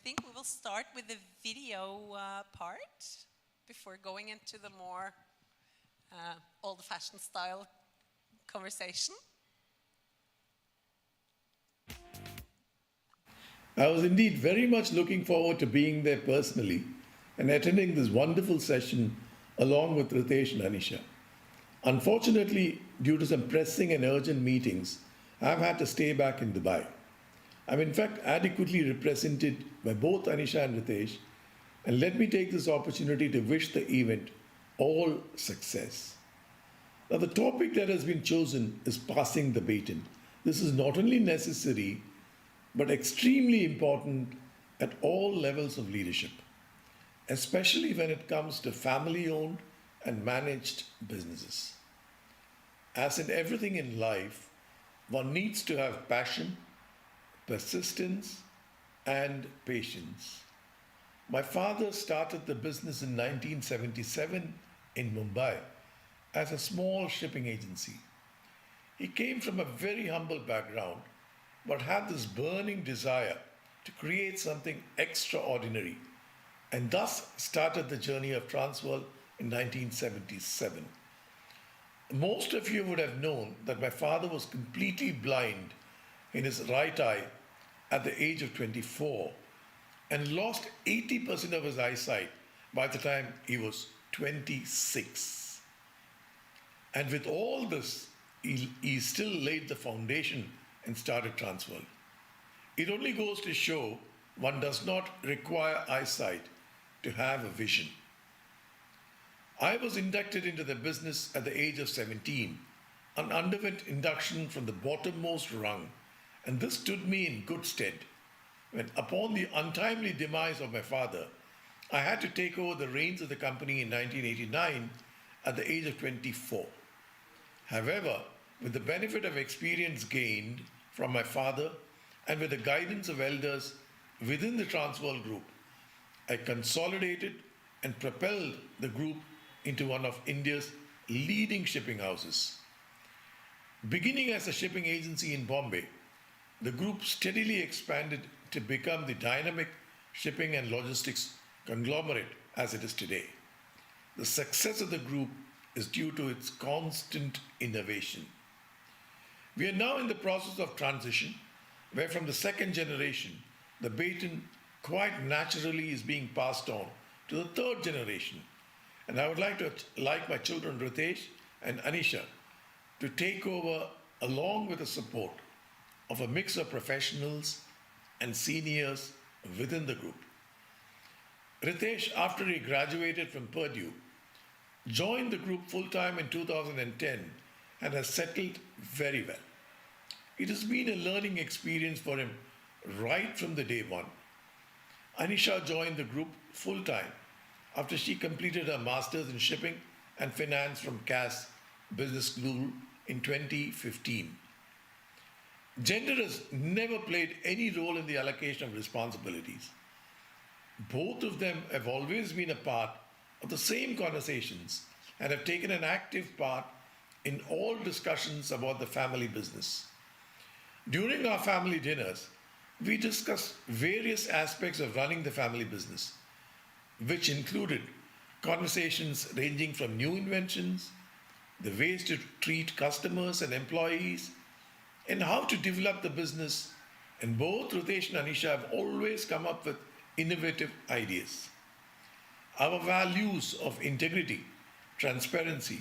I think we will start with the video part before going into the more old-fashioned style conversation. I was indeed very much looking forward to being there personally and attending this wonderful session along with Ritesh and Anisha. Unfortunately, due to some pressing and urgent meetings, I've had to stay back in Dubai. I'm in fact adequately represented by both Anisha and Ritesh, and let me take this opportunity to wish the event all success. Now, the topic that has been chosen is passing the baton. This is not only necessary, but extremely important at all levels of leadership, especially when it comes to family owned and managed businesses. As in everything in life, one needs to have passion, persistence, and patience. My father started the business in 1977 in Mumbai as a small shipping agency. He came from a very humble background but had this burning desire to create something extraordinary and thus started the journey of Transworld in 1977. Most of you would have known that my father was completely blind in his right eye at the age of 24 and lost 80% of his eyesight by the time he was 26. And with all this, he still laid the foundation and started Transworld. It only goes to show one does not require eyesight to have a vision. I was inducted into the business at the age of 17 and underwent induction from the bottommost rung, and this stood me in good stead when, upon the untimely demise of my father, I had to take over the reins of the company in 1989 at the age of 24. However, with the benefit of experience gained from my father and with the guidance of elders within the Transworld Group, I consolidated and propelled the group into one of India's leading shipping houses. Beginning as a shipping agency in Bombay, the group steadily expanded to become the dynamic shipping and logistics conglomerate as it is today. The success of the group is due to its constant innovation. We are now in the process of transition, where from the second generation, the baton quite naturally is being passed on to the third generation. And I would like my children Ritesh and Anisha to take over along with the support of a mix of professionals and seniors within the group. Ritesh, after he graduated from Purdue, joined the group full-time in 2010 and has settled very well. It has been a learning experience for him right from the day one. Anisha joined the group full-time after she completed her master's in shipping and finance from Cass Business School in 2015. Gender has never played any role in the allocation of responsibilities. Both of them have always been a part of the same conversations and have taken an active part in all discussions about the family business. During our family dinners, we discussed various aspects of running the family business, which included conversations ranging from new inventions, the ways to treat customers and employees, and how to develop the business. And both Ritesh and Anisha have always come up with innovative ideas. Our values of integrity, transparency,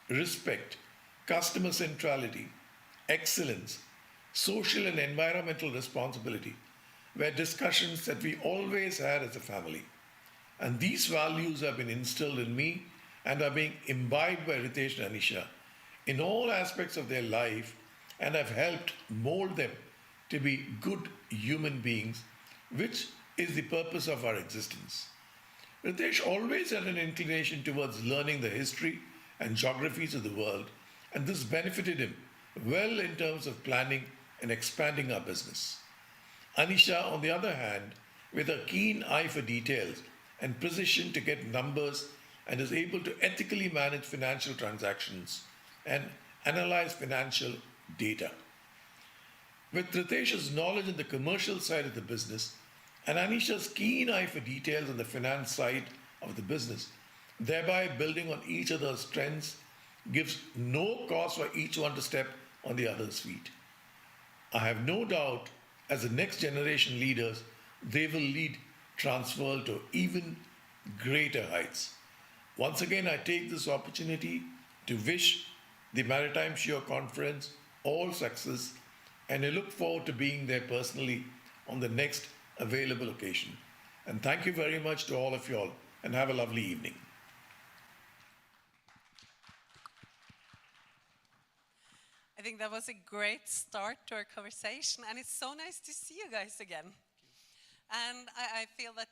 respect, customer centrality, excellence, social and environmental responsibility were discussions that we always had as a family. And these values have been instilled in me and are being imbibed by Ritesh and Anisha in all aspects of their life and have helped mold them to be good human beings, which is the purpose of our existence. Ritesh always had an inclination towards learning the history and geographies of the world, and this benefited him well in terms of planning and expanding our business. Anisha, on the other hand, with a keen eye for details and precision to get numbers, and is able to ethically manage financial transactions and analyze financial data. With Ritesh's knowledge in the commercial side of the business and Anisha's keen eye for details on the finance side of the business, thereby building on each other's strengths, gives no cause for each one to step on the other's feet. I have no doubt, as the next generation leaders, they will lead Transworld to even greater heights. Once again, I take this opportunity to wish the Maritime SheEO Conference all success, and I look forward to being there personally on the next available occasion. And thank you very much to all of you all, and have a lovely evening. I think that was a great start to our conversation, and it's so nice to see you guys again. And I feel that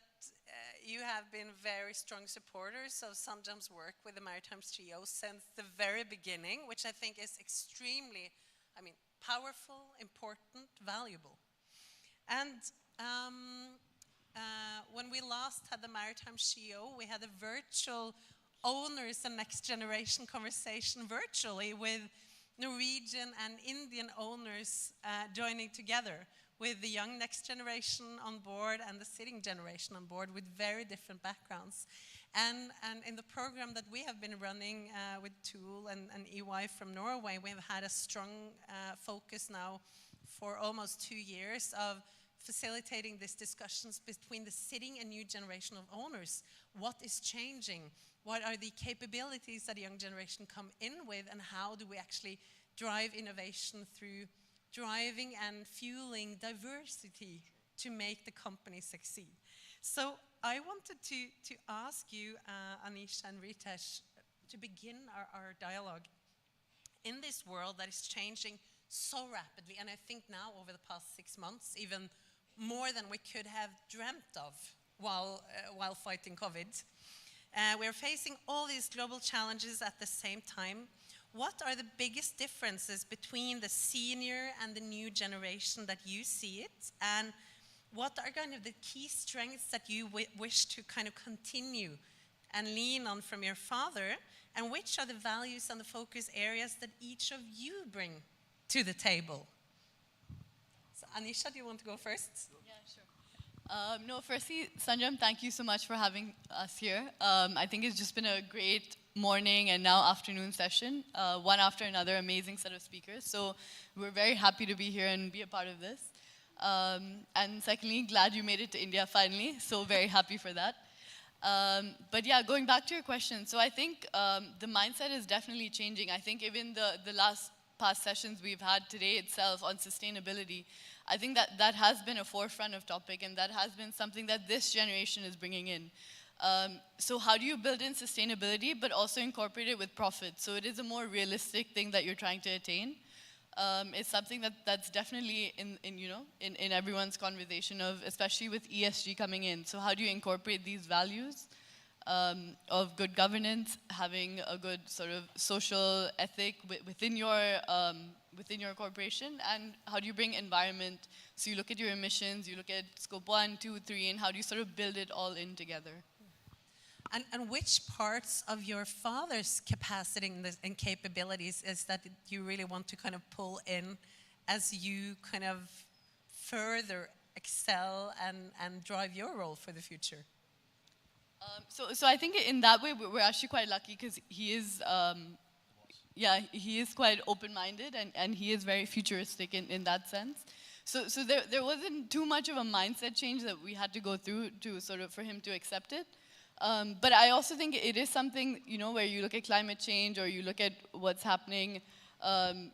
you have been very strong supporters of Sanjam's work with the Maritime SheEO since the very beginning, which I think is extremely, powerful, important, valuable. And when we last had the Maritime SheEO, we had a virtual owners and next generation conversation virtually with Norwegian and Indian owners joining together, with the young next generation on board and the sitting generation on board with very different backgrounds. And in the program that we have been running with Tool and EY from Norway, we have had a strong focus now for almost 2 years of facilitating these discussions between the sitting and new generation of owners. What is changing? What are the capabilities that the young generation come in with, and how do we actually drive innovation through driving and fueling diversity to make the company succeed? So I wanted to ask you, Anisha and Ritesh, to begin our dialogue. In this world that is changing so rapidly, and I think now over the past 6 months, even more than we could have dreamt of while fighting COVID, we're facing all these global challenges at the same time. What are the biggest differences between the senior and the new generation that you see it? And what are kind of the key strengths that you wish to kind of continue and lean on from your father? And which are the values and the focus areas that each of you bring to the table? So Anisha, do you want to go first? Yeah, sure. No, firstly, Sanjam, thank you so much for having us here. I think it's just been a great morning and now afternoon session, one after another, amazing set of speakers. So we're very happy to be here and be a part of this. And secondly, glad you made it to India finally, so very happy for that. But yeah, going back to your question, so I think the mindset is definitely changing. I think even the past sessions we've had today itself on sustainability, I think that has been a forefront of topic, and that has been something that this generation is bringing in. So how do you build in sustainability but also incorporate it with profit? So it is a more realistic thing that you're trying to attain. It's something that's definitely in everyone's conversation of, especially with ESG coming in. So how do you incorporate these values of good governance, having a good sort of social ethic within your corporation, and how do you bring environment? So you look at your emissions, you look at scope 1, 2, 3, and how do you sort of build it all in together? And which parts of your father's capacity and capabilities is that you really want to kind of pull in as you kind of further excel and drive your role for the future? So I think in that way we're actually quite lucky, because he is, he is quite open-minded, and he is very futuristic in that sense. So there wasn't too much of a mindset change that we had to go through to sort of for him to accept it. But I also think it is something, where you look at climate change, or you look at what's happening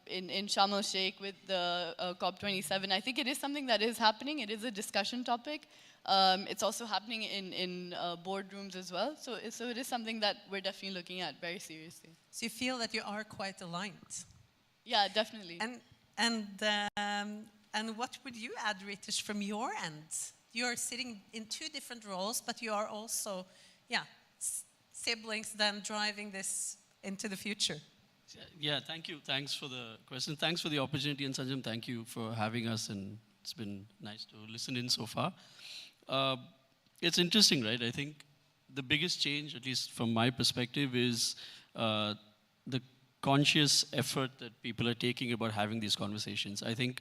in Sharm el-Sheikh with the COP27. I think it is something that is happening. It is a discussion topic. It's also happening in boardrooms as well. So it is something that we're definitely looking at very seriously. So you feel that you are quite aligned? Yeah, definitely. And what would you add, Ritesh, from your end? You're sitting in two different roles, but you are also, siblings then driving this into the future. Yeah, thank you. Thanks for the question. Thanks for the opportunity, and Sanjam, thank you for having us, and it's been nice to listen in so far. It's interesting, right? I think the biggest change, at least from my perspective, is the conscious effort that people are taking about having these conversations. I think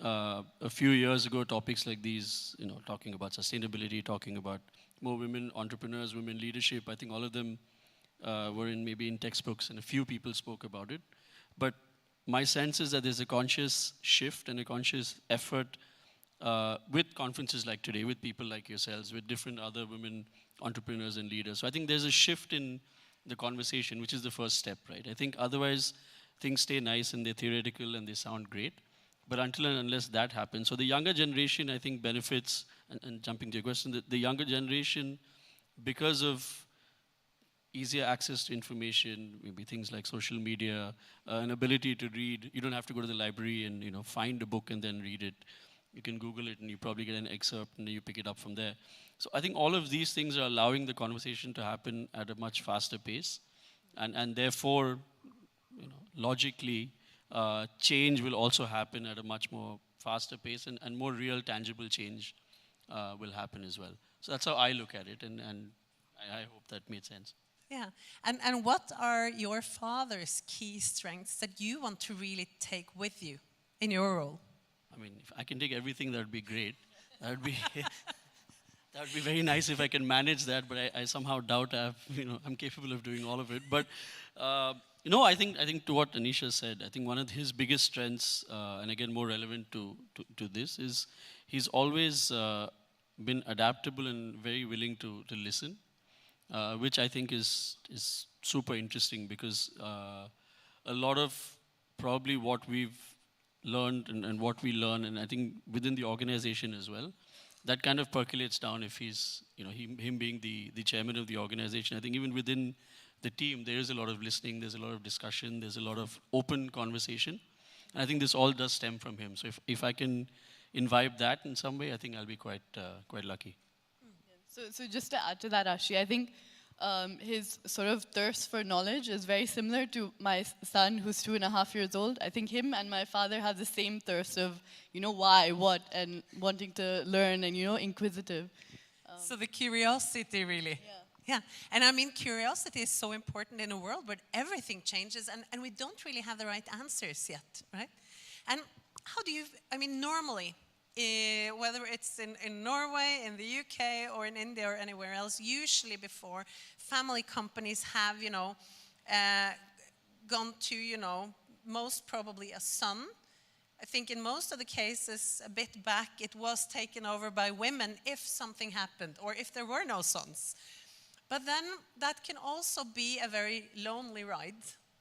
a few years ago, topics like these, talking about sustainability, talking about more women entrepreneurs, women leadership, I think all of them were maybe in textbooks, and a few people spoke about it. But my sense is that there's a conscious shift and a conscious effort with conferences like today, with people like yourselves, with different other women entrepreneurs and leaders. So I think there's a shift in the conversation, which is the first step, right? I think otherwise things stay nice and they're theoretical and they sound great. But until and unless that happens, so the younger generation, I think, benefits, and jumping to your question, the younger generation, because of easier access to information, maybe things like social media, an ability to read. You don't have to go to the library and find a book and then read it. You can Google it and you probably get an excerpt and you pick it up from there. So I think all of these things are allowing the conversation to happen at a much faster pace, and therefore, logically, change will also happen at a much more faster pace, and more real, tangible change will happen as well. So that's how I look at it, and I hope that made sense. Yeah, and what are your father's key strengths that you want to really take with you in your role? I mean, if I can take everything, that would be great. That would be that would be very nice if I can manage that. But I somehow doubt I'm capable of doing all of it. But I think to what Anisha said, I think one of his biggest strengths, and again more relevant to this, is he's always been adaptable and very willing to listen, which I think is super interesting, because a lot of probably what we've learned and what we learn, and I think within the organization as well, that kind of percolates down if he's, him being the chairman of the organization. I think even within the team, there is a lot of listening, there's a lot of discussion, there's a lot of open conversation. And I think this all does stem from him. So if I can imbibe that in some way, I think I'll be quite lucky. So just to add to that, Ashi, I think his sort of thirst for knowledge is very similar to my son, who's 2.5 years old. I think him and my father have the same thirst of, why, what, and wanting to learn and, inquisitive. So the curiosity, really. Yeah, and I mean, curiosity is so important in a world where everything changes, and we don't really have the right answers yet, right? And how do you, normally, whether it's in Norway, in the UK, or in India, or anywhere else, usually before, family companies have, gone to, most probably a son. I think in most of the cases, a bit back, it was taken over by women if something happened, or if there were no sons. But then that can also be a very lonely ride.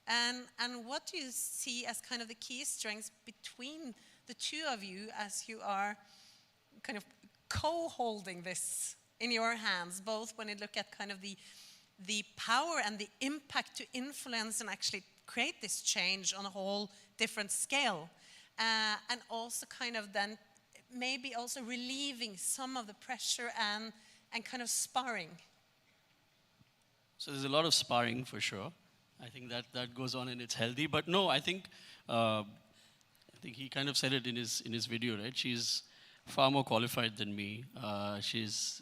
And what do you see as kind of the key strengths between the two of you as you are kind of co-holding this in your hands, both when you look at kind of the power and the impact to influence and actually create this change on a whole different scale, and also kind of then maybe also relieving some of the pressure and kind of sparring? So there's a lot of sparring for sure. I think that goes on and it's healthy. But no, I think he kind of said it in his video, right? She's far more qualified than me. She's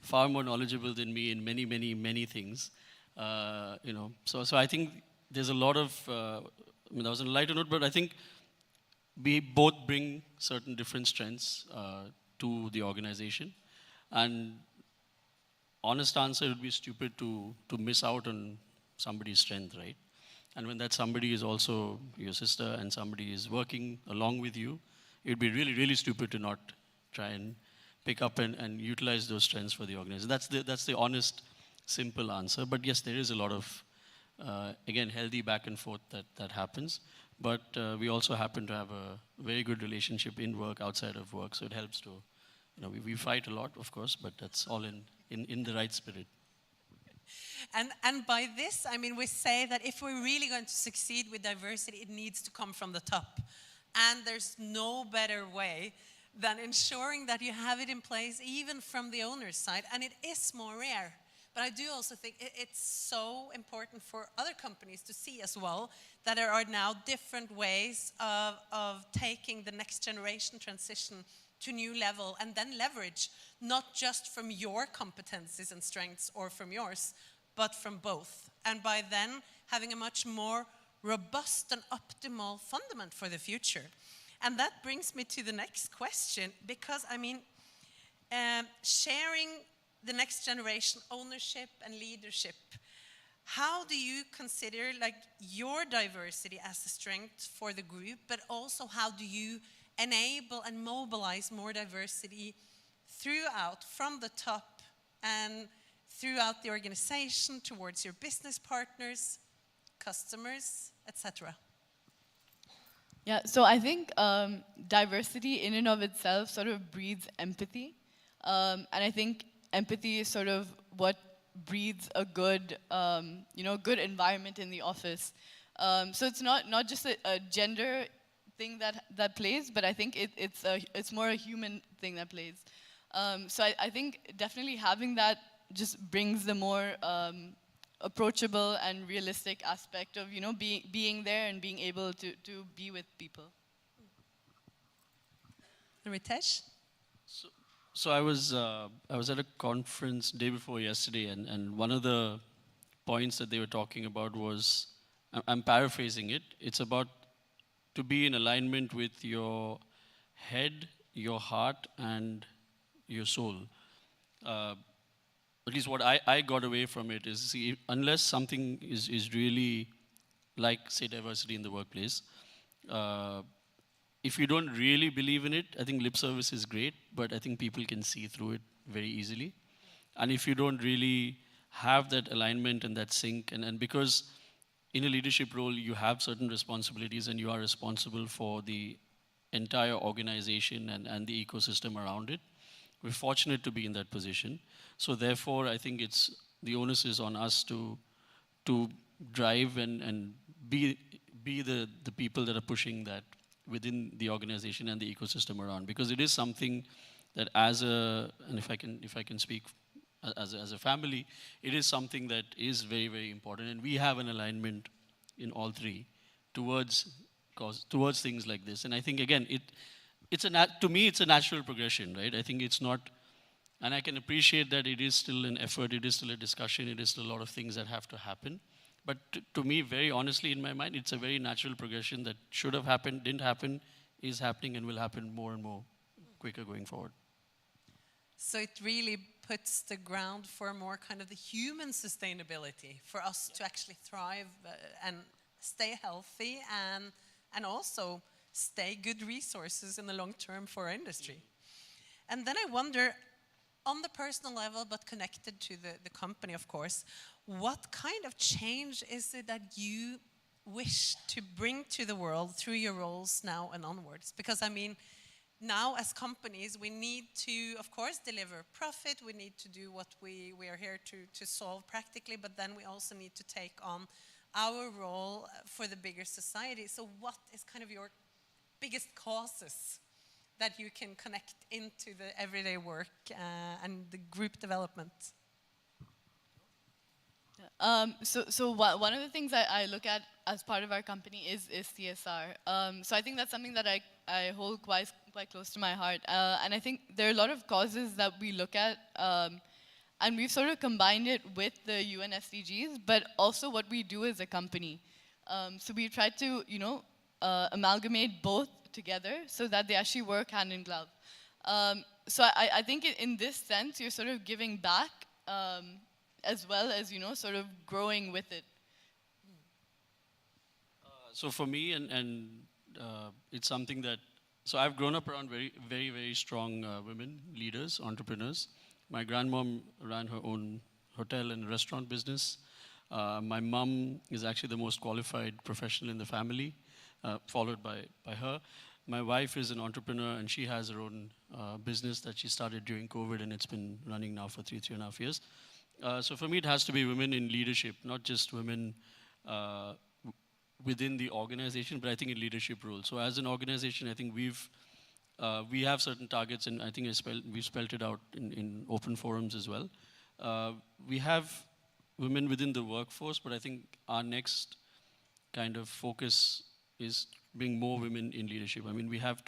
far more knowledgeable than me in many, many, many things. So I think there's a lot of that was on a lighter note, but I think we both bring certain different strengths to the organization, and honest answer, it would be stupid to miss out on somebody's strength, right? And when that somebody is also your sister and somebody is working along with you, it would be really, really stupid to not try and pick up and utilize those strengths for the organization. That's the honest, simple answer. But yes, there is a lot of, again, healthy back and forth that happens. But we also happen to have a very good relationship in work, outside of work, so it helps to, we fight a lot, of course, but that's all in the right spirit. And by this, we say that if we're really going to succeed with diversity, it needs to come from the top. And there's no better way than ensuring that you have it in place, even from the owner's side. And it is more rare. But I do also think it's so important for other companies to see as well that there are now different ways of taking the next generation transition to new level, and then leverage not just from your competencies and strengths or from yours, but from both. And by then having a much more robust and optimal fundament for the future. And that brings me to the next question, because I mean, sharing the next generation ownership and leadership, how do you consider like your diversity as a strength for the group, but also how do you enable and mobilize more diversity throughout, from the top and throughout the organization, towards your business partners, customers, etc.? Yeah, so I think diversity in and of itself sort of breeds empathy. And I think empathy is sort of what breeds a good, good environment in the office. So it's not just a gender thing that plays, but I think it's more a human thing that plays. So I think definitely having that just brings the more approachable and realistic aspect of being there and being able to be with people. Ritesh? So I was at a conference day before yesterday, and one of the points that they were talking about was, I'm paraphrasing it, it's about to be in alignment with your head, your heart, and your soul. At least what I got away from it is, see, unless something is really like, say, diversity in the workplace, if you don't really believe in it, I think lip service is great, but I think people can see through it very easily. And if you don't really have that alignment and that sync, and because in a leadership role, you have certain responsibilities and you are responsible for the entire organization and the ecosystem around it. We're fortunate to be in that position. So therefore, I think the onus is on us to drive and be the people that are pushing that within the organization and the ecosystem around. Because it is something that and if I can speak as a family, it is something that is very, very important. And we have an alignment in all three towards things like this. And I think, again, to me, it's a natural progression, right? I think it's not, and I can appreciate that it is still an effort, it is still a discussion, it is still a lot of things that have to happen. But to me, very honestly, in my mind, it's a very natural progression that should have happened, didn't happen, is happening, and will happen more and more quicker going forward. So it really puts the ground for more kind of the human sustainability for us to actually thrive and stay healthy and also stay good resources in the long term for our industry. And then I wonder, on the personal level, but connected to the company, of course, what kind of change is it that you wish to bring to the world through your roles now and onwards? Because, I mean, now as companies, we need to, of course, deliver profit. We need to do what we are here to solve practically, but then we also need to take on our role for the bigger society. So what is kind of your biggest causes that you can connect into the everyday work and the group development? So one of the things I look at as part of our company is CSR. So I think that's something that I hold quite close to my heart. And I think there are a lot of causes that we look at, and we've sort of combined it with the UN SDGs, but also what we do as a company. So we tried to, amalgamate both together so that they actually work hand in glove. So I think in this sense, you're sort of giving back as well as, sort of growing with it. So for me, and it's something that, so I've grown up around very, very, very strong women, leaders, entrepreneurs. My grandmom ran her own hotel and restaurant business. My mom is actually the most qualified professional in the family, followed by her. My wife is an entrepreneur, and she has her own business that she started during COVID, and it's been running now for 3.5 years. So for me, it has to be women in leadership, not just women within the organization, but I think in leadership roles. So as an organization, I think we have certain targets, and I think we've spelled it out in open forums as well. We have women within the workforce, but I think our next kind of focus is bring more women in leadership. I mean, we have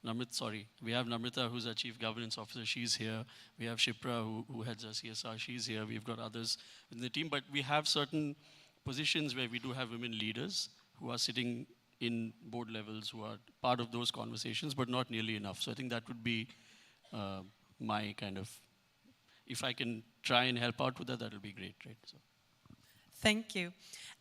Namrita, who's our Chief Governance Officer, she's here. We have Shipra, who heads our CSR, she's here. We've got others in the team, but we have certain positions where we do have women leaders who are sitting in board levels who are part of those conversations, but not nearly enough. So I think that would be my kind of, if I can try and help out with that, that will be great, right? So. Thank you.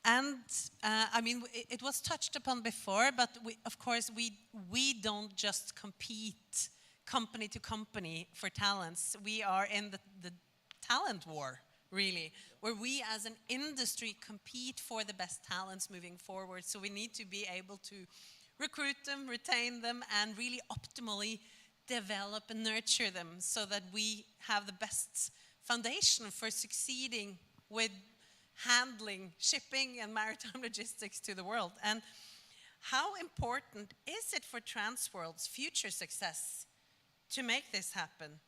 And I mean, it was touched upon before, but of course, we don't just compete company to company for talents. We are in the talent war, really, where we as an industry compete for the best talents moving forward. So we need to be able to recruit them, retain them, and really optimally develop and nurture them so that we have the best foundation for succeeding with handling shipping and maritime logistics to the world. And how important is it for Transworld's future success to make this happen?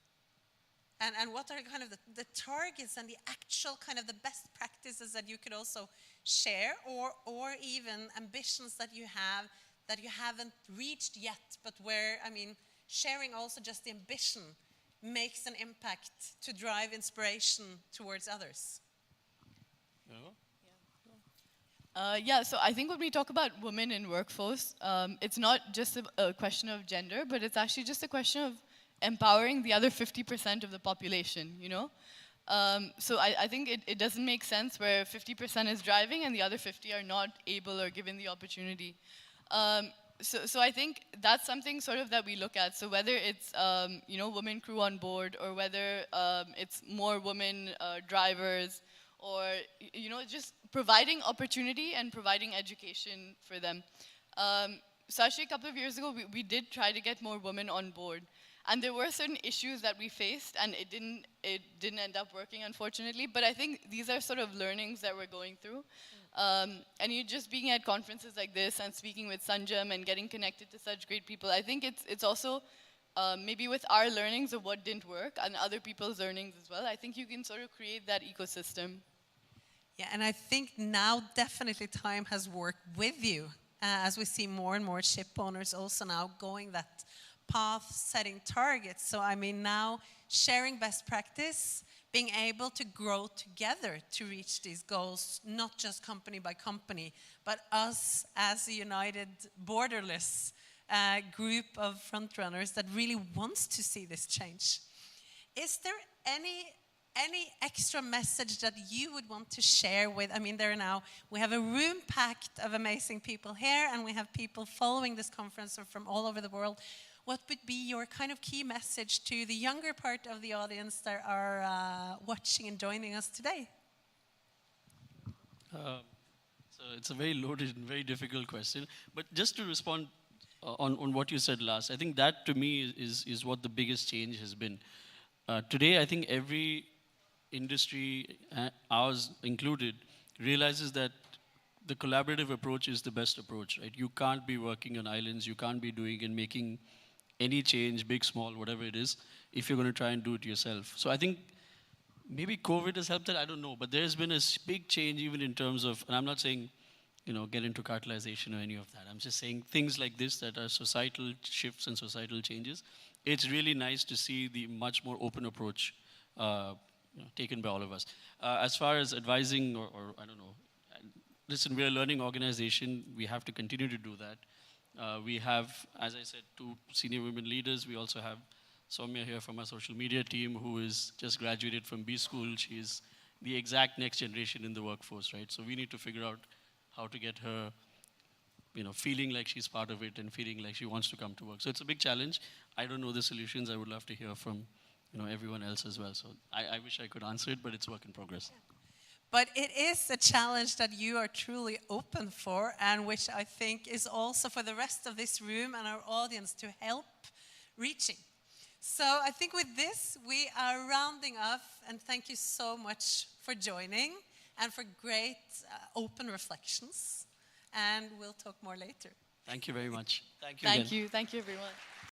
And what are kind of the targets and the actual kind of the best practices that you could also share, or even ambitions that you haven't reached yet, but where, I mean, sharing also just the ambition makes an impact to drive inspiration towards others? Yeah, so I think when we talk about women in workforce, it's not just a question of gender, but it's actually just a question of empowering the other 50% of the population, you know? So I think it doesn't make sense where 50% is driving and the other 50 are not able or given the opportunity. So I think that's something sort of that we look at. So whether it's, you know, women crew on board, or whether it's more women drivers, or, you know, just providing opportunity and providing education for them. So actually a couple of years ago, we did try to get more women on board. And there were certain issues that we faced, and it didn't end up working, unfortunately. But I think these are sort of learnings that we're going through. And you just being at conferences like this and speaking with Sanjam and getting connected to such great people, I think it's also maybe with our learnings of what didn't work and other people's learnings as well, I think you can sort of create that ecosystem. Yeah, and I think now definitely time has worked with you, as we see more and more ship owners also now going that path, setting targets. So I mean, now sharing best practice, being able to grow together to reach these goals, not just company by company, but us as a united, borderless group of frontrunners that really wants to see this change. Is there any extra message that you would want to share with, I mean, we have a room packed of amazing people here, and we have people following this conference from all over the world. What would be your kind of key message to the younger part of the audience that are watching and joining us today? So it's a very loaded and very difficult question. But just to respond on what you said last, I think that to me is what the biggest change has been. Today, I think every industry, ours included, realizes that the collaborative approach is the best approach, right? You can't be working on islands, you can't be doing and making any change, big, small, whatever it is, if you're going to try and do it yourself. So I think maybe COVID has helped that, I don't know, but there's been a big change even in terms of, and I'm not saying, you know, get into cartelization or any of that. I'm just saying things like this that are societal shifts and societal changes. It's really nice to see the much more open approach taken by all of us. As far as advising or I don't know, listen, we're a learning organization. We have to continue to do that. We have, as I said, 2 senior women leaders. We also have Soumya here from our social media team, who is just graduated from B School. She's the exact next generation in the workforce, right? So we need to figure out how to get her, you know, feeling like she's part of it and feeling like she wants to come to work. So it's a big challenge. I don't know the solutions. I would love to hear from, you know, everyone else as well. So I wish I could answer it, but it's work in progress. Yeah. But it is a challenge that you are truly open for, and which I think is also for the rest of this room and our audience to help reaching. So I think with this, we are rounding off, and thank you so much for joining and for great open reflections. And we'll talk more later. Thank you very much. Thank you. Thank you. Thank you, everyone.